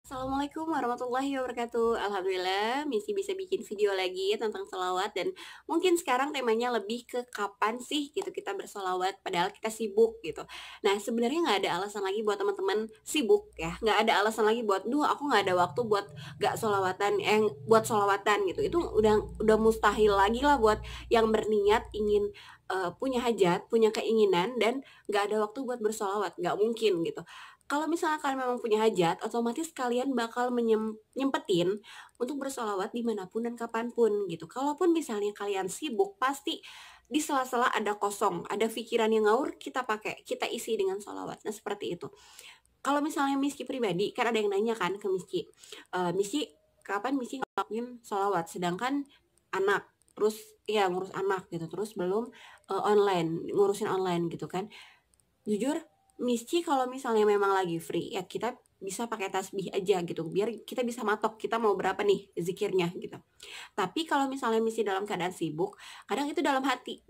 Assalamualaikum warahmatullahi wabarakatuh. Alhamdulillah, Misi bisa bikin video lagi tentang sholawat dan mungkin sekarang temanya lebih ke kapan sih gitu kita bersolawat padahal kita sibuk gitu. Nah sebenarnya nggak ada alasan lagi buat teman-teman sibuk ya, nggak ada alasan lagi buat, duh aku nggak ada waktu buat nggak sholawatan, buat sholawatan gitu. Itu udah mustahil lagi lah buat yang berniat ingin punya hajat, punya keinginan dan nggak ada waktu buat bersolawat, nggak mungkin gitu. Kalau misalnya kalian memang punya hajat, otomatis kalian bakal nyempetin untuk bersolawat dimanapun dan kapanpun gitu. Kalaupun misalnya kalian sibuk, pasti di sela-sela ada kosong, ada pikiran yang ngawur, kita isi dengan solawat. Nah seperti itu. Kalau misalnya Miski pribadi, kan ada yang nanya kan ke Miski, Miski kapan Miski ngelakuin solawat? Sedangkan anak, terus ya ngurus anak gitu, terus belum ngurusin online gitu kan. Jujur, Misci kalau misalnya memang lagi free ya kita bisa pakai tasbih aja gitu biar kita bisa matok kita mau berapa nih zikirnya gitu. Tapi kalau misalnya Misci dalam keadaan sibuk, kadang itu dalam hati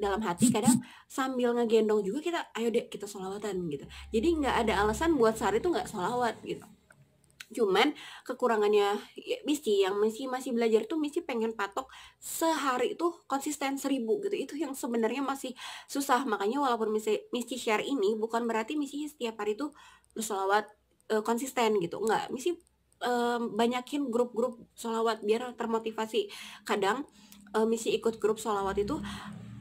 kadang sambil ngegendong juga kita, ayo deh kita sholawatan gitu. Jadi nggak ada alasan buat sehari itu nggak sholawat gitu. Cuman kekurangannya ya, yang masih belajar tuh Misti pengen patok sehari itu konsisten 1000 gitu. Itu yang sebenarnya masih susah. Makanya walaupun Misti share ini bukan berarti Misti setiap hari tuh bersolawat konsisten gitu. Enggak, Misti banyakin grup-grup solawat biar termotivasi. Kadang Misti ikut grup solawat itu,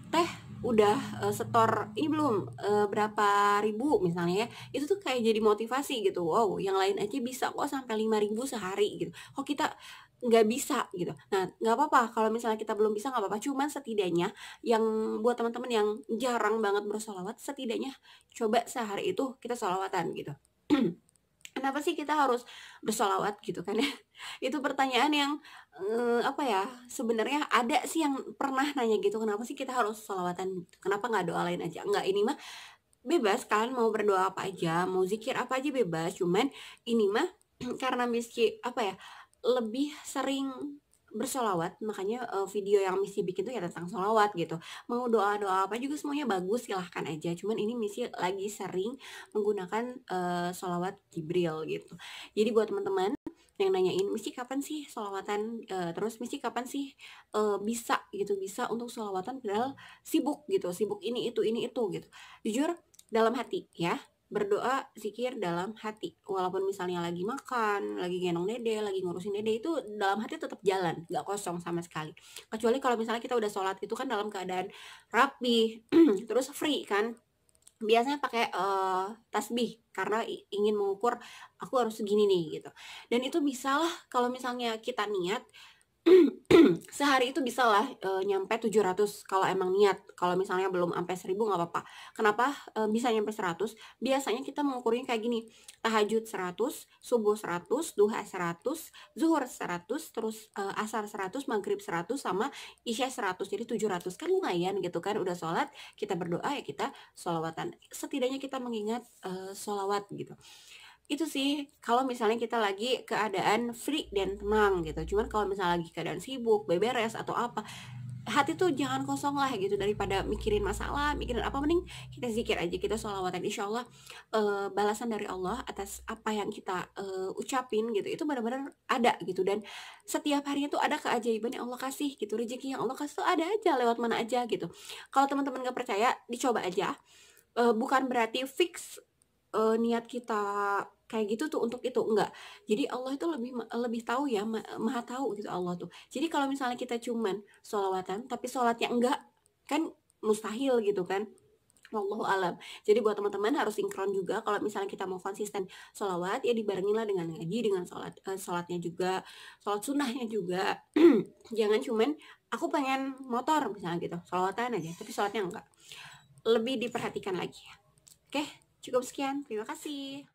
teh udah setor ini belum berapa ribu misalnya ya, itu tuh kayak jadi motivasi gitu. Wow, yang lain aja bisa kok sampai 5.000 sehari gitu, kok kita nggak bisa gitu. Nah nggak apa-apa kalau misalnya kita belum bisa, nggak apa-apa, cuman setidaknya yang buat teman-teman yang jarang banget bersolawat, setidaknya coba sehari itu kita solawatan gitu. Kenapa sih kita harus bersolawat gitu kan ya? Itu pertanyaan yang apa ya, sebenarnya ada sih yang pernah nanya gitu, kenapa sih kita harus sholawatan, kenapa nggak doa lain aja? Enggak, ini mah bebas, kalian mau berdoa apa aja, mau zikir apa aja bebas, cuman ini mah karena Miski apa ya, lebih sering bersolawat, makanya video yang Misi bikin tuh ya tentang solawat gitu. Mau doa-doa apa juga semuanya bagus, silahkan aja. Cuman ini Misi lagi sering menggunakan solawat Jibril gitu. Jadi buat teman-teman yang nanyain, Misi kapan sih solawatan, terus Misi kapan sih bisa gitu, bisa untuk solawatan padahal sibuk gitu, sibuk ini itu gitu. Jujur, dalam hati ya, berdoa zikir dalam hati, walaupun misalnya lagi makan, lagi gendong dede, lagi ngurusin dede, itu dalam hati tetap jalan, nggak kosong sama sekali. Kecuali kalau misalnya kita udah sholat itu kan dalam keadaan rapi terus free kan, biasanya pakai tasbih karena ingin mengukur aku harus segini nih gitu. Dan itu bisalah kalau misalnya kita niat sehari itu bisalah nyampe 700 kalau emang niat. Kalau misalnya belum sampai 1000 nggak apa-apa. Kenapa bisa nyampe 100? Biasanya kita mengukurnya kayak gini. Tahajud 100, subuh 100, duha 100, zuhur 100, terus asar 100, maghrib 100, sama isya 100. Jadi 700 kan lumayan gitu kan. Udah sholat, kita berdoa ya kita sholawatan. Setidaknya kita mengingat sholawat gitu. Itu sih kalau misalnya kita lagi keadaan free dan tenang gitu. Cuman kalau misalnya lagi keadaan sibuk, beberes atau apa, hati tuh jangan kosong lah gitu. Daripada mikirin masalah, mikirin apa, mending kita zikir aja, kita sholawatan. Insya Allah balasan dari Allah atas apa yang kita ucapin gitu, itu benar-benar ada gitu. Dan setiap harinya tuh ada keajaiban yang Allah kasih gitu, rezeki yang Allah kasih tuh ada aja lewat mana aja gitu. Kalau teman-teman gak percaya, dicoba aja. Bukan berarti fix niat kita kayak gitu tuh untuk itu, enggak. Jadi Allah itu lebih lebih tahu ya, maha tahu gitu Allah tuh. Jadi kalau misalnya kita cuman sholawatan tapi sholatnya enggak, kan mustahil gitu kan. Wallahu alam. Jadi buat teman-teman harus sinkron juga. Kalau misalnya kita mau konsisten sholawat, ya dibarengi lah dengan ngaji, dengan sholatnya juga, sholat sunnahnya juga. Jangan cuman aku pengen motor misalnya gitu, sholawatan aja tapi sholatnya enggak. Lebih diperhatikan lagi ya. Oke, cukup sekian. Terima kasih.